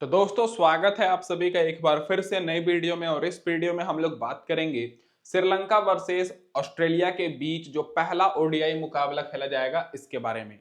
तो दोस्तों स्वागत है आप सभी का एक बार फिर से नई वीडियो में। और इस वीडियो में हम लोग बात करेंगे श्रीलंका वर्सेस ऑस्ट्रेलिया के बीच जो पहला ओडीआई मुकाबला खेला जाएगा इसके बारे में।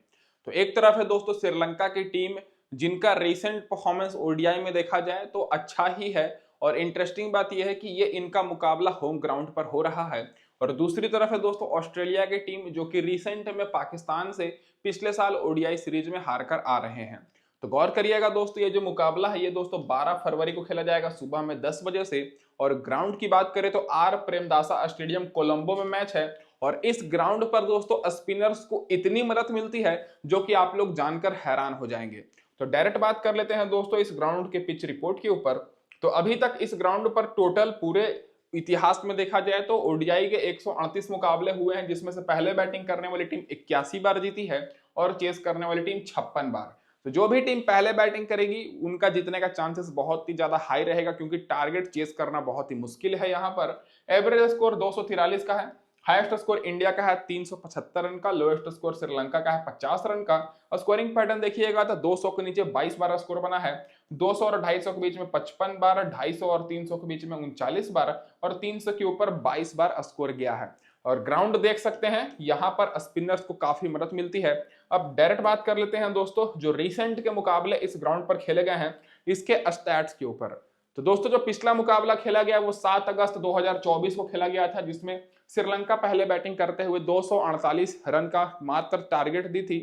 तो एक तरफ है दोस्तों श्रीलंका की टीम जिनका रिसेंट परफॉर्मेंस ओडीआई में देखा जाए तो अच्छा ही है, और इंटरेस्टिंग बात यह है कि ये इनका मुकाबला होम ग्राउंड पर हो रहा है। और दूसरी तरफ है दोस्तों ऑस्ट्रेलिया की टीम जो कि रिसेंट में पाकिस्तान से पिछले साल ओडीआई सीरीज में हार कर आ रहे हैं। तो गौर करिएगा दोस्तों, ये जो मुकाबला है ये दोस्तों 12 फरवरी को खेला जाएगा सुबह में 10 बजे से। और ग्राउंड की बात करें तो आर प्रेमदासा स्टेडियम कोलंबो में मैच है। और इस ग्राउंड पर दोस्तों स्पिनर्स को इतनी मदद मिलती है जो कि आप लोग जानकर हैरान हो जाएंगे। तो डायरेक्ट बात कर लेते हैं दोस्तों इस ग्राउंड के पिच रिपोर्ट के ऊपर। तो अभी तक इस ग्राउंड पर टोटल पूरे इतिहास में देखा जाए तो ओडीआई के 138 मुकाबले हुए हैं, जिसमें से पहले बैटिंग करने वाली टीम 81 बार जीती है और चेस करने वाली टीम 56 बार। तो जो भी टीम पहले बैटिंग करेगी उनका जीतने का चांसेस बहुत ही ज्यादा हाई रहेगा, क्योंकि टारगेट चेस करना बहुत ही मुश्किल है। यहाँ पर एवरेज स्कोर 243 का है, हाईएस्ट स्कोर इंडिया का है 375 रन का, लोएस्ट स्कोर श्रीलंका का है 50 रन का। और स्कोरिंग पैटर्न देखिएगा तो 200 के नीचे 22 बार स्कोर बना है, 200 और 250 के बीच में 55 बार, 250 और 300 के बीच में 39 बार, और 300 के ऊपर 22 बार स्कोर गया है। और ग्राउंड देख सकते हैं यहाँ पर स्पिनर्स को काफी मदद मिलती है। अब डायरेक्ट बात कर लेते हैं दोस्तों जो रिसेंट के मुकाबले इस ग्राउंड पर खेले गए हैं इसके स्टैट्स के ऊपर। तो दोस्तों जो पिछला मुकाबला खेला गया वो 7 अगस्त 2024 को खेला गया था, जिसमें श्रीलंका पहले बैटिंग करते हुए 248 रन का मात्र टारगेट दी थी।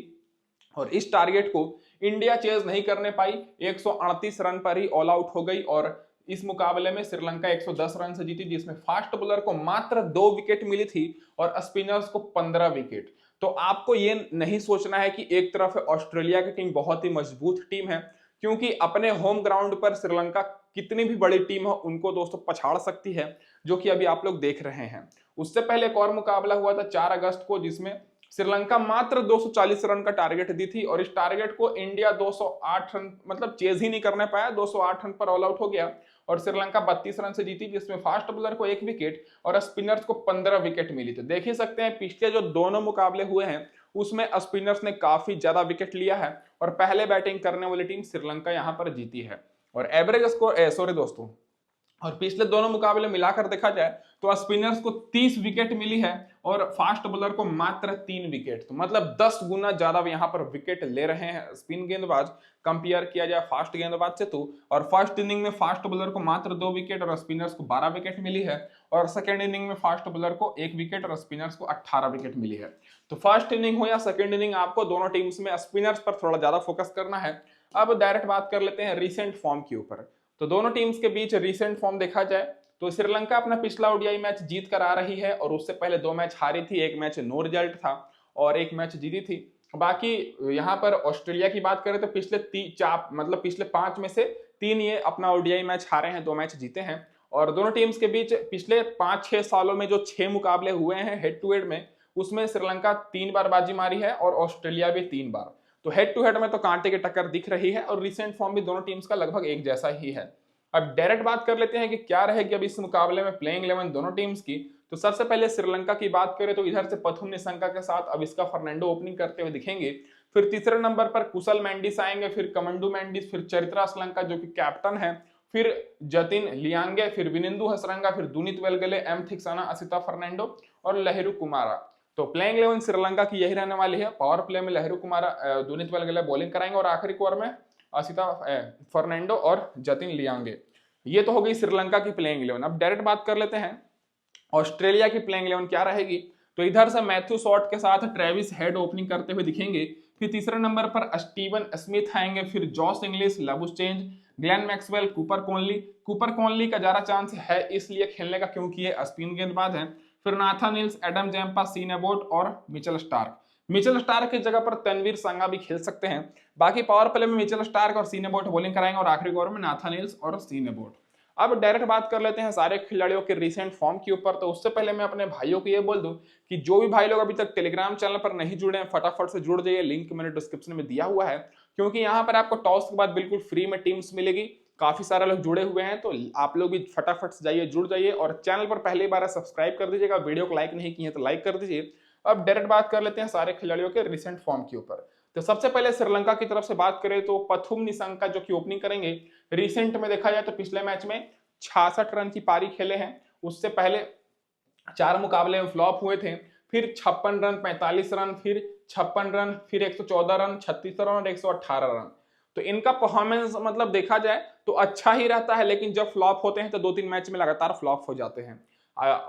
और इस टारगेट को इंडिया चेज नहीं करने पाई, 138 रन पर ही ऑल आउट हो गई। और इस मुकाबले में श्रीलंका 110 रन से जीती, जिसमें फास्ट बॉलर को मात्र 2 विकेट मिली थी और स्पिनर्स को 15 विकेट। तो आपको ये नहीं सोचना है कि एक तरफ ऑस्ट्रेलिया की टीम बहुत ही मजबूत टीम है, क्योंकि अपने होम ग्राउंड पर श्रीलंका कितनी भी बड़ी टीम हो उनको दोस्तों पछाड़ सकती है, जो कि अभी आप लोग देख रहे हैं। उससे पहले एक और मुकाबला हुआ था 4 अगस्त को, जिसमें श्रीलंका मात्र 240 रन का टारगेट दी थी और इस टारगेट को इंडिया 208 रन मतलब चेज ही नहीं करने पाया, 208 रन पर ऑल आउट हो गया। और श्रीलंका 32 रन से जीती, जिसमें फास्ट बॉलर को 1 विकेट और स्पिनर्स को 15 विकेट मिली। तो देख ही सकते हैं पिछले जो दोनों मुकाबले हुए हैं उसमें स्पिनर्स ने काफी ज्यादा विकेट लिया है और पहले बैटिंग करने वाली टीम श्रीलंका यहाँ पर जीती है। और एवरेज स्कोर सॉरी दोस्तों, और पिछले दोनों मुकाबले मिलाकर देखा जाए तो स्पिनर्स को 30 विकेट मिली है और फास्ट बॉलर को मात्र 3 विकेट। तो मतलब 10 गुना ज्यादा यहाँ पर विकेट ले रहे हैं स्पिन गेंदबाज कंपेयर किया जाए फास्ट गेंदबाज से। तो और फर्स्ट इनिंग में फास्ट बॉलर को मात्र 2 विकेट और स्पिनर्स को 12 विकेट मिली है, और सेकेंड इनिंग में फास्ट बॉलर को 1 विकेट और स्पिनर्स को 18 विकेट मिली है। तो फर्स्ट इनिंग हो या सेकेंड इनिंग, आपको दोनों टीम्स में स्पिनर्स पर थोड़ा ज्यादा फोकस करना है। अब डायरेक्ट बात कर लेते हैं रिसेंट फॉर्म के ऊपर। तो दोनों टीम्स के बीच रिसेंट फॉर्म देखा जाए तो श्रीलंका अपना पिछला ओडीआई मैच जीत कर आ रही है, और उससे पहले 2 मैच हारी थी, 1 मैच नो रिजल्ट था और 1 मैच जीती थी। बाकी यहाँ पर ऑस्ट्रेलिया की बात करें तो पिछले 5 में से 3 ये अपना ओडीआई मैच हारे हैं, 2 मैच जीते हैं। और दोनों टीम्स के बीच पिछले 5-6 सालों में जो 6 मुकाबले हुए हैं हेड टू हेड में, उसमें श्रीलंका 3 बार बाजी मारी है और ऑस्ट्रेलिया भी 3 बार। तो हेड टू हेड में तो कांटे की टक्कर दिख रही है, और रिसेंट फॉर्म भी दोनों टीम्स का लगभग एक जैसा ही है। अब डायरेक्ट बात कर लेते हैं कि क्या रहेगी अब इस मुकाबले में प्लेइंग 11 दोनों टीम्स की। तो सबसे पहले श्रीलंका की बात करें तो इधर से पथुम निशंका के साथ अविस्का फर्नांडो ओपनिंग करते हुए दिखेंगे। फिर तीसरे नंबर पर कुशल मेंडिस आएंगे, फिर कमंडू मेंडिस, फिर चरित्रा श्रीलंका जो कि कैप्टन है, फिर जतिन लियांगे, फिर विनिंदु हसरंगा, फिर दुनित वेलगले, एम थिक्साना, असिता फर्नांडो और लहेरू कुमारा। तो प्लेइंग 11 श्रीलंका की यही रहने वाली है। पावर प्ले में लहेरू कुमारा, दुनित वेलगले बॉलिंग कराएंगे और आखिरी ओवर में असिता फर्नांडो और जतिन लियांगे। ये तो हो गई श्रीलंका की प्लेइंग 11। अब डायरेक्ट बात कर लेते हैं ऑस्ट्रेलिया की प्लेइंग 11 क्या रहेगी। तो इधर से मैथ्यू शॉट के साथ ट्रेविस हेड ओपनिंग करते हुए दिखेंगे। फिर तीसरे नंबर पर स्टीवन स्मिथ आएंगे, फिर Josh Inglis, Labuschagne, Glenn Maxwell, Cooper Connolly का ज्यादा चांस है इसलिए खेलने का क्योंकि ये स्पिन गेंदबाज है। फिर Nathan Hills, Adam Zampa, Sean Abbott और मिचेल स्टार्क की जगह पर तनवीर संगा भी खेल सकते हैं। बाकी पावर प्ले में मिचेल स्टार्क और सीन एबोट बॉलिंग कराएंगे और आखिरी ओवर में नाथन हिल्स और सीन एबोट। अब डायरेक्ट बात कर लेते हैं सारे खिलाड़ियों के रिसेंट फॉर्म के ऊपर। तो उससे पहले मैं अपने भाइयों को ये बोल दूं कि जो भी भाई लोग अभी तक टेलीग्राम चैनल पर नहीं जुड़े हैं फटाफट से जुड़ जाइए, लिंक मैंने डिस्क्रिप्शन में दिया हुआ है। क्योंकि यहाँ पर आपको टॉस के बाद बिल्कुल फ्री में टीम्स मिलेगी, काफी सारे लोग जुड़े हुए हैं, तो आप लोग भी फटाफट से जाइए, जुड़ जाइए और चैनल पर पहली बार सब्सक्राइब कर दीजिएगा। वीडियो को लाइक नहीं किए तो लाइक कर दीजिए। अब डायरेक्ट बात कर लेते हैं सारे खिलाड़ियों के रिसेंट फॉर्म के ऊपर। तो सबसे पहले श्रीलंका की तरफ से बात करें तो पथुम निशंका जो कि ओपनिंग करेंगे। रिसेंट में देखा जाए तो पिछले मैच में 66 रन की पारी खेले हैं, उससे पहले 4 मुकाबले में फ्लॉप हुए थे, फिर 56 रन, 45 रन, फिर 56 रन, फिर 114 रन, 36 रन और 118 रन। तो इनका परफॉर्मेंस मतलब देखा जाए तो अच्छा ही रहता है, लेकिन जब फ्लॉप होते हैं तो 2-3 मैच में लगातार फ्लॉप हो जाते हैं।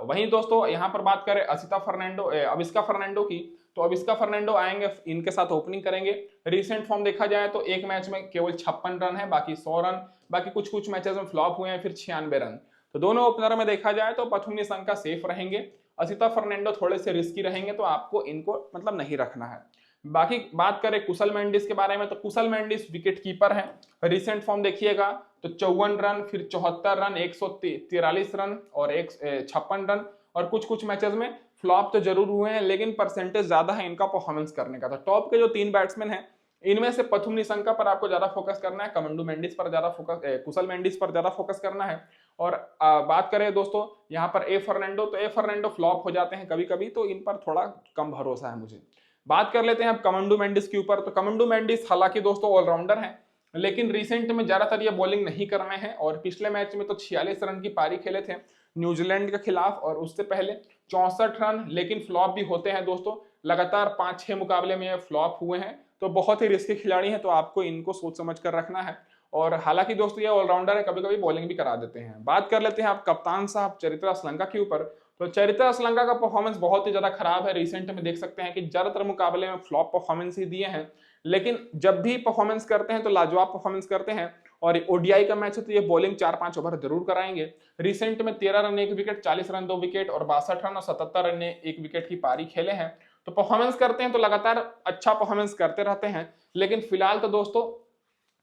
वहीं दोस्तों यहाँ पर बात करें अविस्का फर्नांडो की, तो अविस्का फर्नांडो आएंगे, इनके साथ ओपनिंग करेंगे। रिसेंट फॉर्म देखा जाए तो एक मैच में केवल 56 रन है, बाकी 100 रन, बाकी कुछ कुछ मैचेस में फ्लॉप हुए हैं, फिर 96 रन। तो दोनों ओपनर में देखा जाए तो पथुम निशंका सेफ रहेंगे, असिता फर्नांडो थोड़े से रिस्की रहेंगे, तो आपको इनको मतलब नहीं रखना है। बाकी बात करें कुशल मेंडिस के बारे में, तो कुशल मेंडिस विकेट कीपर है। रिसेंट फॉर्म देखिएगा तो 54 रन, फिर 74 रन, 143 रन और 56 रन, और कुछ कुछ मैचेस में फ्लॉप तो जरूर हुए हैं, लेकिन परसेंटेज ज्यादा है इनका परफॉर्मेंस करने का। तो टॉप के जो 3 बैट्समैन हैं इनमें से पथुम निशंका पर आपको ज्यादा फोकस करना है, कमंडू मेंडिस पर ज्यादा फोकस, कुशल मेंडिस पर ज्यादा फोकस करना है। और बात करें दोस्तों यहाँ पर ए फर्नांडो, तो ए फर्नांडो फ्लॉप हो जाते हैं कभी कभी, तो इन पर थोड़ा कम भरोसा है मुझे। बात कर लेते हैं अब कमंडू मेंडिस के ऊपर, तो कमंडू मेंडिस हालांकि दोस्तों ऑलराउंडर हैं, लेकिन रिसेंट में ज्यादातर ये बॉलिंग नहीं कर रहे हैं, और पिछले मैच में तो 46 रन की पारी खेले थे न्यूजीलैंड के खिलाफ, और उससे पहले 64 रन, लेकिन फ्लॉप भी होते हैं दोस्तों, लगातार 5-6 मुकाबले में फ्लॉप हुए हैं, तो बहुत ही रिस्की खिलाड़ी हैं, तो आपको इनको सोच समझ कर रखना है। और हालांकि दोस्तों ये ऑलराउंडर है, कभी कभी बॉलिंग भी करा देते हैं। बात कर लेते हैं आप कप्तान साहब चरित्रा श्रीलंका के ऊपर, तो चरित्रा श्रीलंका का परफॉर्मेंस बहुत ही ज्यादा खराब है। रिसेंट में देख सकते हैं कि ज्यादातर मुकाबले में फ्लॉप परफॉर्मेंस ही दिए हैं, लेकिन जब भी परफॉर्मेंस करते हैं तो लाजवाब परफॉर्मेंस करते हैं, और ओडीआई का मैच है तो ये बॉलिंग 4-5 ओवर जरूर कराएंगे। रिसेंट में 13 रन 1 विकेट, 40 रन 2 विकेट और 62 रन और 77 रन 1 विकेट की पारी खेले हैं, तो परफॉर्मेंस करते हैं तो लगातार अच्छा परफॉर्मेंस करते रहते हैं। लेकिन फिलहाल तो दोस्तों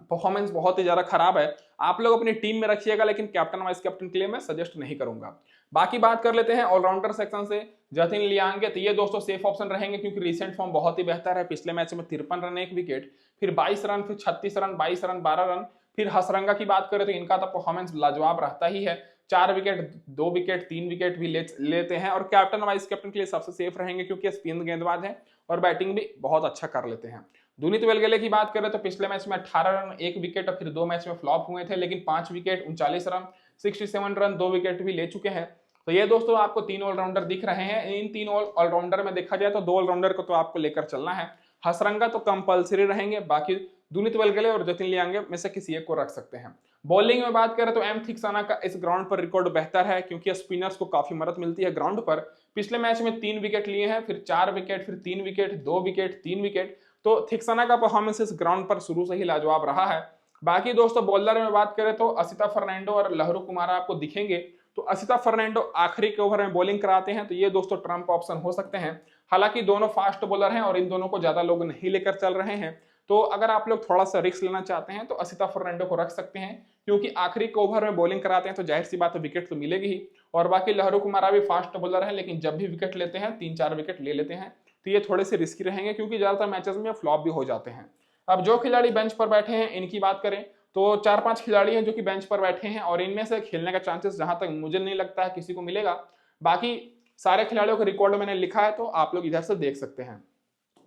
परफॉर्मेंस बहुत ही ज्यादा खराब है, आप लोग अपनी टीम में रखिएगा, लेकिन कैप्टन वाइस कैप्टन के लिए मैं सजेस्ट नहीं करूंगा। बाकी बात कर लेते हैं ऑलराउंडर सेक्शन से, जतिन लियांगे, तो ये दोस्तों सेफ ऑप्शन रहेंगे, क्योंकि रिसेंट फॉर्म बहुत ही बेहतर है। पिछले मैच में 53 रन 1 विकेट, फिर 22 रन, फिर 36 रन, 22 रन, 12 रन। फिर हसरंगा की बात करें तो इनका तो परफॉर्मेंस लाजवाब रहता ही है, 4 विकेट, 2 विकेट, 3 विकेट भी लेते हैं, और कैप्टन वाइस कैप्टन के लिए सबसे सेफ रहेंगे, क्योंकि स्पिन गेंदबाज है और बैटिंग भी बहुत अच्छा कर लेते हैं। दुनीत वेलगेले की बात करें तो पिछले मैच में 18 रन 1 विकेट और फिर 2 मैच में फ्लॉप हुए थे, लेकिन 5 विकेट, 39 रन, 67 रन, 2 विकेट भी ले चुके हैं। तो ये दोस्तों आपको 3 ऑलराउंडर दिख रहे हैं। इन 3 ऑलराउंडर में देखा जाए तो 2 ऑलराउंडर को तो आपको लेकर चलना है, हसरंगा तो कंपलसरी रहेंगे, बाकी दुनीत वेलगेले और जतिन लियांगे में से किसी एक को रख सकते हैं। बॉलिंग में बात करें तो एम थिक्साना का इस ग्राउंड पर रिकॉर्ड बेहतर है, क्योंकि स्पिनर्स को काफी मदद मिलती है ग्राउंड पर। पिछले मैच में 3 विकेट लिए हैं, फिर 4 विकेट, फिर 3 विकेट, 2 विकेट, 3 विकेट, तो थिक्साना का परफॉर्मेंस इस ग्राउंड पर शुरू से ही लाजवाब रहा है। बाकी दोस्तों बॉलर में बात करें तो असिता फर्नांडो और लहरू कुमार आपको दिखेंगे, तो असिता फर्नांडो आखिरी के ओवर में बॉलिंग कराते हैं, तो ये दोस्तों ट्रम्प ऑप्शन हो सकते हैं। हालांकि दोनों फास्ट बॉलर हैं और इन दोनों को ज्यादा लोग नहीं लेकर चल रहे हैं, तो अगर आप लोग थोड़ा सा रिस्क लेना चाहते हैं तो असिता फर्नांडो को रख सकते हैं, क्योंकि आखिरी के ओवर में बॉलिंग कराते हैं तो जाहिर सी बात है विकेट तो मिलेगी ही। और बाकी लहरू कुमारा भी फास्ट बॉलर है, लेकिन जब भी विकेट लेते हैं 3-4 विकेट ले लेते हैं, तो ये थोड़े से रिस्की रहेंगे, क्योंकि ज्यादातर मैचेस में फ्लॉप भी हो जाते हैं। अब जो खिलाड़ी बेंच पर बैठे हैं इनकी बात करें तो 4-5 खिलाड़ी हैं जो कि बेंच पर बैठे हैं, और इनमें से खेलने का चांसेस जहां तक मुझे नहीं लगता है किसी को मिलेगा। बाकी सारे खिलाड़ियों का रिकॉर्ड मैंने लिखा है, तो आप लोग इधर से देख सकते हैं।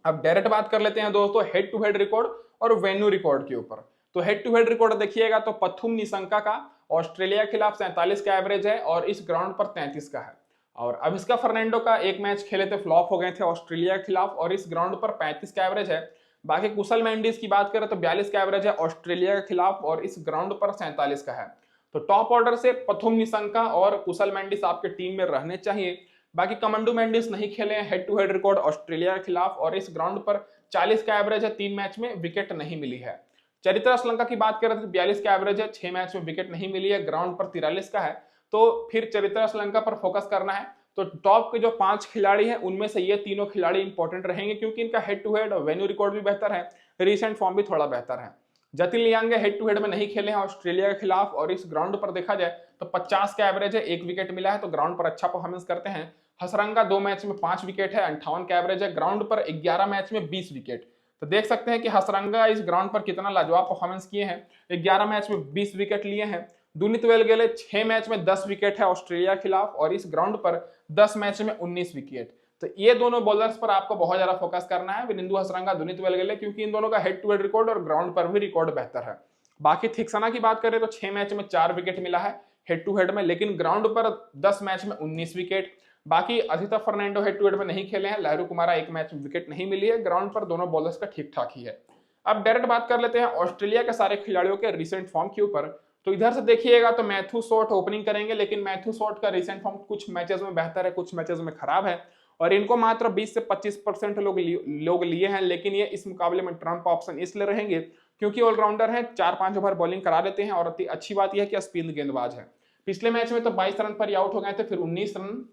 अब डायरेक्ट बात कर लेते हैं दोस्तों हेड टू हेड रिकॉर्ड और वेन्यू रिकॉर्ड के ऊपर। तो हेड टू हेड रिकॉर्ड देखिएगा तो पथुम निशंका का ऑस्ट्रेलिया के खिलाफ 47 का एवरेज है, और इस ग्राउंड पर 33 का है। और अविस्का फर्नांडो का एक मैच खेले थे, फ्लॉप हो गए थे ऑस्ट्रेलिया के खिलाफ, और इस ग्राउंड पर 35 का एवरेज है। बाकी कुशल मेंडिस की बात करें तो 42 का एवरेज है ऑस्ट्रेलिया के खिलाफ, और इस ग्राउंड पर 47 का है। तो टॉप ऑर्डर से पथुम निशंका और कुशल मेंडिस आपके टीम में रहने चाहिए। बाकी कमंडू मेंडिस नहीं खेले हैं, head to head record Australia के खिलाफ, और इस ग्राउंड पर 40 का एवरेज है, 3 मैच में विकेट नहीं मिली है। चरित्रा श्रीलंका की बात करें तो 42 का एवरेज है, 6 मैच में विकेट नहीं मिली है, ग्राउंड पर 43 का है। तो फिर चरित्रा श्रीलंका पर फोकस करना है। तो टॉप के जो 5 खिलाड़ी हैं उनमें से ये तीनों खिलाड़ी इंपॉर्टेंट रहेंगे, क्योंकि इनका head to head venue record भी बेहतर है, रिसेंट फॉर्म भी थोड़ा बेहतर है। Jatin Liyanage head to head में नहीं खेले हैं ऑस्ट्रेलिया के खिलाफ, और इस ग्राउंड पर देखा जाए तो 50 का एवरेज है, 1 विकेट मिला है, तो ग्राउंड पर अच्छा परफॉर्मेंस करते हैं। हसरंगा 2 मैच में 5 विकेट है, 58 का एवरेज है, ग्राउंड पर 11 मैच में 20 विकेट। तो देख सकते हैं कि हसरंगा इस ग्राउंड पर कितना लाजवाब परफॉर्मेंस किए हैं, 11 मैच में 20 विकेट लिए हैं। दुनीत वेलगेले 6 मैच में 10 विकेट है ऑस्ट्रेलिया के खिलाफ, और इस ग्राउंड पर 10 मैच में 19 विकेट। तो ये दोनों बॉलर्स पर आपको बहुत ज्यादा फोकस करना है, विनिंदु हसरंगा, दुनित वेलगले, क्योंकि इन दोनों का हेड टू हेड रिकॉर्ड और ग्राउंड पर भी रिकॉर्ड बेहतर है। बाकी थिक्सना की बात करें तो 6 मैच में 4 विकेट मिला है हेड टू हेड में, लेकिन ग्राउंड पर 10 मैच में 19 विकेट। बाकी Adita Fernando head to head में नहीं खेले हैं, लहरू कुमारा 1 मैच में विकेट नहीं मिली है। ग्राउंड पर दोनों बॉलर्स का ठीक ठाक ही है। अब डायरेक्ट बात कर लेते हैं ऑस्ट्रेलिया के सारे खिलाड़ियों के रिसेंट फॉर्म के ऊपर। तो इधर से देखिएगा तो मैथ्यू शॉर्ट ओपनिंग करेंगे, लेकिन मैथ्यू शॉर्ट का रिसेंट फॉर्म कुछ मैचेस में बेहतर है, कुछ मैचेस में खराब है, और इनको मात्र 20 से 25% लोग लिए हैं। लेकिन ये इस मुकाबले में ट्रम्प ऑप्शन इसलिए रहेंगे क्योंकि ऑलराउंडर हैं, 4-5 ओवर बॉलिंग करा देते हैं, और अच्छी बात यह है कि स्पिन गेंदबाज है। पिछले मैच में तो 22 रन पर ही आउट हो गए थे, फिर 19 रन,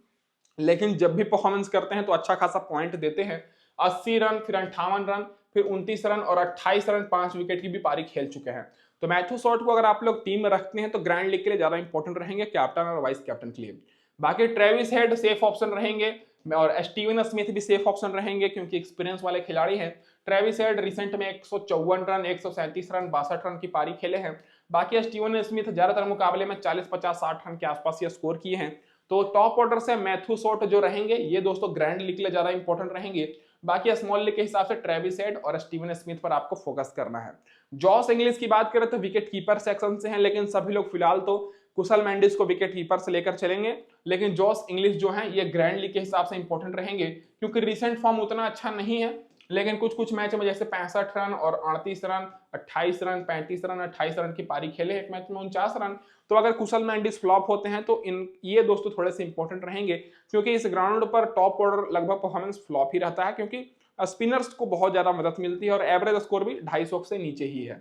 लेकिन जब भी परफॉर्मेंस करते हैं तो अच्छा खासा पॉइंट देते हैं। 80 रन, फिर 58 रन, फिर 29 रन और 28 रन 5 विकेट की भी पारी खेल चुके हैं। तो मैथ्यू शॉर्ट को अगर आप लोग टीम में रखते हैं तो ग्रैंड लीग के लिए ज्यादा इंपॉर्टेंट रहेंगे, कैप्टन और वाइस कैप्टन के लिए। बाकी ट्रेविस हेड सेफ ऑप्शन रहेंगे, और स्टीवन स्मिथ भी सेफ ऑप्शन रहेंगे क्योंकि एक्सपीरियंस वाले खिलाड़ी हैं। ट्रेविस हेड रिसेंट में 154 रन, 137 रन, 62 रन की पारी खेले हैं। बाकी स्टीवन स्मिथ ज्यादातर मुकाबले में 40, 50, 60 रन के आसपास ये स्कोर किए हैं। तो टॉप ऑर्डर से मैथ्यू शॉर्ट जो रहेंगे ये दोस्तों ग्रैंड लीग के लिए ज्यादा इंपॉर्टेंट रहेंगे। बाकी स्मॉल लीग के हिसाब से ट्रेविस हेड और स्टीवन स्मिथ पर आपको फोकस करना है। जॉस इंग्लिश की बात करें तो विकेट कीपर सेक्शन से हैं, लेकिन सभी लोग फिलहाल तो कुशल मेंडिस को विकेट कीपर से लेकर चलेंगे। लेकिन जॉस इंग्लिश जो है ये ग्रैंड लीग के हिसाब से इंपॉर्टेंट रहेंगे क्योंकि रिसेंट फॉर्म उतना अच्छा नहीं है, लेकिन कुछ कुछ मैच में जैसे 65 रन और 38 रन, 28 रन, 35 रन, 28 रन की पारी खेले, एक मैच में 49 रन। तो अगर कुशल मेंडिस फ्लॉप होते हैं तो ये दोस्तों थोड़े से इंपॉर्टेंट रहेंगे क्योंकि इस ग्राउंड पर टॉप ऑर्डर लगभग परफॉर्मेंस फ्लॉप ही रहता है, क्योंकि स्पिनर्स को बहुत ज्यादा मदद मिलती है और एवरेज स्कोर भी 250 से नीचे ही है।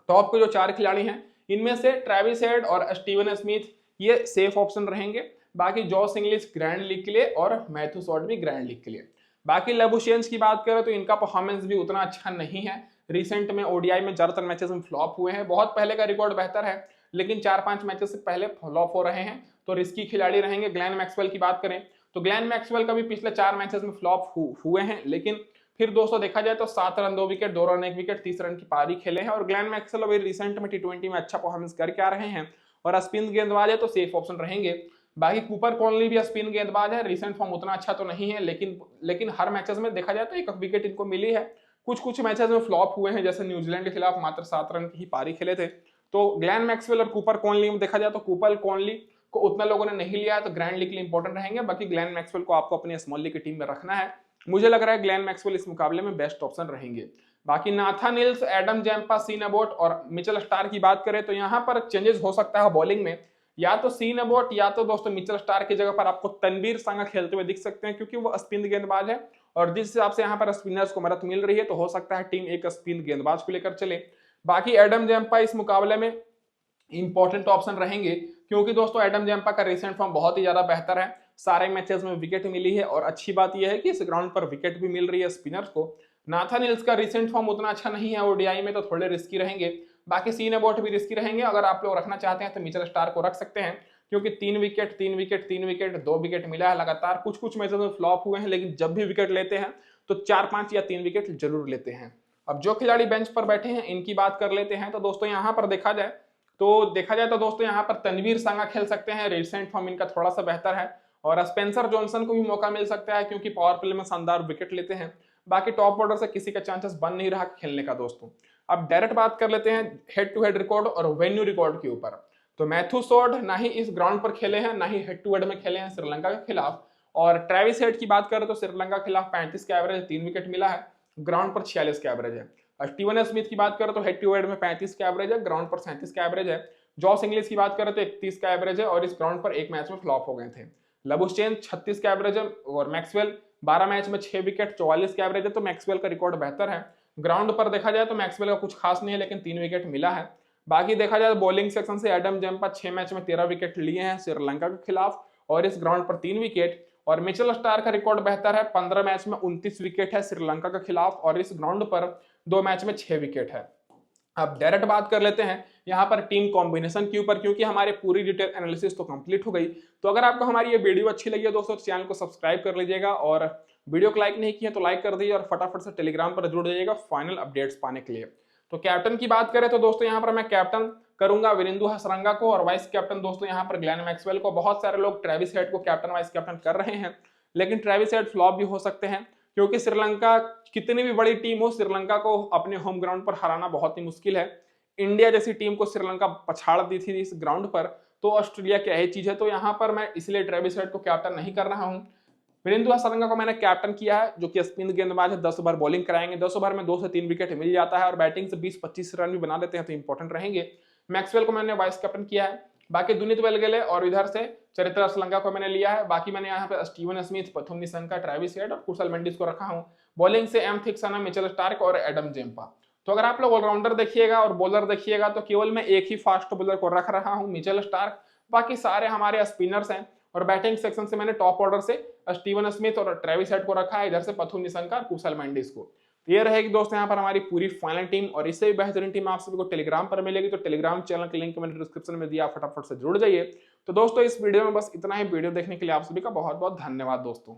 टॉप के जो 4 खिलाड़ी हैं इनमें से ट्रेविस हेड और स्टीवन स्मिथ ये सेफ ऑप्शन रहेंगे। बाकी जॉस इंग्लिश ग्रैंड लीग के लिए और मैथ्यू शॉर्ट भी ग्रैंड लीग के लिए। बाकी लेबुशेंस की बात करें तो इनका परफॉर्मेंस भी उतना अच्छा नहीं है। रिसेंट में ओडीआई में ज्यादातर मैचेस में फ्लॉप हुए हैं, बहुत पहले का रिकॉर्ड बेहतर है लेकिन 4-5 मैचेस से पहले फ्लॉप हो रहे हैं, तो रिस्की खिलाड़ी रहेंगे। ग्लेन मैक्सवेल की बात करें तो ग्लेन मैक्सवेल का भी पिछले 4 मैचेस में फ्लॉप हुए हैं, लेकिन फिर दोस्तों देखा जाए तो 7 run 2 wicket, 2 run 1 wicket, 30 run की पारी खेले हैं। और ग्लेन मैक्सवेल अभी रिसेंट में टी20 में अच्छा परफॉर्मेंस करके आ रहे हैं और स्पिन गेंदबाज है तो सेफ ऑप्शन रहेंगे। बाकी कूपर कॉनली भी स्पिन गेंदबाज है, रिसेंट फॉर्म उतना अच्छा तो नहीं है, लेकिन हर मैचेस में देखा जाए तो एक विकेट इनको मिली है। कुछ कुछ मैचेस में फ्लॉप हुए हैं, जैसे न्यूजीलैंड के खिलाफ मात्र 7 रन की ही पारी खेले थे। तो ग्लेन मैक्सवेल और कूपर कॉनली में देखा जाए तो कूपर कॉनली को उतना लोगों ने नहीं लिया है, तो ग्रैंड लीग के लिए इंपॉर्टेंट रहेंगे। बाकी ग्लेन मैक्सवेल को आपको अपनी स्मॉल लीग की टीम में रखना है। मुझे लग रहा है ग्लेन मैक्सवेल इस मुकाबले में बेस्ट ऑप्शन रहेंगे। बाकी Nathan Hills, Adam Zampa, Sean Abbott और मिचेल स्टार की बात करें तो यहाँ पर चेंजेस हो सकता है बॉलिंग में, या तो सीन अबोट या तो दोस्तों मिचेल स्टार की जगह पर आपको तनवीर संगा खेलते हुए दिख सकते हैं, क्योंकि वो स्पिन गेंदबाज है और जिस हिसाब से यहाँ पर स्पिनर्स को मदद मिल रही है तो हो सकता है टीम एक स्पिन गेंदबाज को लेकर चले। बाकी एडम जैम्पा इस मुकाबले में इंपॉर्टेंट ऑप्शन रहेंगे क्योंकि दोस्तों एडम जैम्पा का रिसेंट फॉर्म बहुत ही ज्यादा बेहतर है, सारे मैचेस में विकेट मिली है और अच्छी बात यह है कि इस ग्राउंड पर विकेट भी मिल रही है स्पिनर्स को। नाथन हिल्स का रिसेंट फॉर्म उतना अच्छा नहीं है, ओडीआई में तो थोड़े रिस्की रहेंगे। बाकी सीन अबोट भी रिस्की रहेंगे, अगर आप लोग रखना चाहते हैं तो मिचेल स्टार को रख सकते हैं क्योंकि 3 विकेट 3 विकेट 3 विकेट 2 विकेट मिला है लगातार। कुछ कुछ मैचेस में फ्लॉप हुए हैं, लेकिन जब भी विकेट लेते हैं तो 4-5 या 3 विकेट जरूर लेते हैं। अब जो खिलाड़ी बेंच पर बैठे हैं इनकी बात कर लेते हैं। तो दोस्तों यहाँ पर देखा जाए तो दोस्तों यहाँ पर तनवीर संगा खेल सकते हैं, रिसेंट फॉर्म इनका थोड़ा सा बेहतर है, और स्पेंसर जॉनसन को भी मौका मिल सकता है क्योंकि पावर प्ले में शानदार विकेट लेते हैं। बाकी टॉप ऑर्डर से किसी का चांसेस बन नहीं रहा खेलने का दोस्तों। अब डायरेक्ट बात कर लेते हैं हेड टू हेड रिकॉर्ड और वेन्यू रिकॉर्ड के ऊपर। तो मैथ्यू शॉर्ट ना ही इस ग्राउंड पर खेले हैं, ना ही हेड टू हेड में खेले हैं श्रीलंका के खिलाफ। और ट्रेविस हेड की बात करें तो श्रीलंका के खिलाफ 35 का एवरेज, 3 विकेट मिला है, ग्राउंड पर 46 का एवरेज है। स्टीवन स्मिथ की बात करें तो हेड टू हेड में 35 का एवरेज है, ग्राउंड पर 37 का एवरेज है। जॉस इंग्लिश की बात करें तो 31 का एवरेज है और इस ग्राउंड पर एक मैच में फ्लॉप हो गए थे। लबुशेन 36 का एवरेज है और मैक्सवेल 12 मैच में 6 विकेट 44 का एवरेज है, तो मैक्सवेल का रिकॉर्ड बेहतर है। ग्राउंड पर देखा जाए तो मैक्सवेल का कुछ खास नहीं है, लेकिन 3 विकेट मिला है। बाकी देखा जाए तो बॉलिंग सेक्शन से एडम जैम्पा 6 मैच में 13 विकेट लिए हैं श्रीलंका के खिलाफ और इस ग्राउंड पर 3 विकेट। और मिचेल स्टार का रिकॉर्ड बेहतर है, 15 मैच में 29 विकेट है श्रीलंका के खिलाफ और इस ग्राउंड पर 2 मैच में 6 विकेट है। अब डायरेक्ट बात कर लेते हैं यहाँ पर टीम कॉम्बिनेशन के ऊपर, क्योंकि हमारी पूरी डिटेल एनालिसिस तो कंप्लीट हो गई। तो अगर आपको हमारी ये वीडियो अच्छी लगी है दोस्तों तो चैनल को सब्सक्राइब कर लीजिएगा, और वीडियो को लाइक नहीं किया तो लाइक कर दीजिए और फटाफट से टेलीग्राम पर जुड़ जाइएगा फाइनल अपडेट्स पाने के लिए। तो कैप्टन की बात करें तो दोस्तों यहाँ पर मैं कैप्टन करूंगा विनिंदु हसरंगा को, और वाइस कैप्टन दोस्तों यहाँ पर ग्लेन मैक्सवेल को। बहुत सारे लोग ट्रेविस हेड को कैप्टन वाइस कैप्टन कर रहे हैं, लेकिन ट्रेविस हेड फ्लॉप भी हो सकते हैं, क्योंकि श्रीलंका कितनी भी बड़ी टीम हो, श्रीलंका को अपने होम ग्राउंड पर हराना बहुत ही मुश्किल है। इंडिया जैसी टीम को श्रीलंका पछाड़ दी थी इस ग्राउंड पर, तो ऑस्ट्रेलिया क्या ही चीज है। तो यहाँ पर मैं इसलिए ट्रेविस हेड को कैप्टन नहीं कर रहा हूँ। वीरेंद्र हसरंगा को मैंने कैप्टन किया है, जो कि स्पिन गेंदबाज है, 10 ओवर बॉलिंग कराएंगे, 10 ओवर में 2 से 3 विकेट मिल जाता है और बैटिंग से 20-25 रन भी बना देते हैं तो इंपॉर्टेंट रहेंगे। मैक्सवेल को मैंने वाइस कैप्टन किया है, बाकी दुनीत वेलगेले और इधर से चरित्र श्रीलंका को मैंने लिया है। बाकी मैंने यहाँ पे Steven Smith, Pathum Nissanka, Travis head और कुशल मेंडिस को रखा हूँ। बॉलिंग से एम थिक्सन, मिचेल स्टार्क और एडम जेम्पा। तो अगर आप लोग ऑलराउंडर देखिएगा और बॉलर देखिएगा तो केवल मैं एक ही फास्ट बॉलर को रख रहा हूँ, मिचेल स्टार्क। बाकी सारे हमारे स्पिनर्स हैं और बैटिंग सेक्शन से मैंने टॉप ऑर्डर से स्टीवन स्मिथ और ट्रेविस हेड को रखा है, इधर से पथुम निशंका और कुशल मेंडिस को। तो ये रहेगी दोस्तों यहाँ पर हमारी पूरी फाइनल टीम, और इससे भी बेहतरीन टीम आप सभी को टेलीग्राम पर मिलेगी। तो टेलीग्राम चैनल का लिंक मैंने डिस्क्रिप्शन में दिया, फटाफट से जुड़ जाइए। तो दोस्तों इस वीडियो में बस इतना ही। वीडियो देखने के लिए आप सभी का बहुत बहुत धन्यवाद दोस्तों।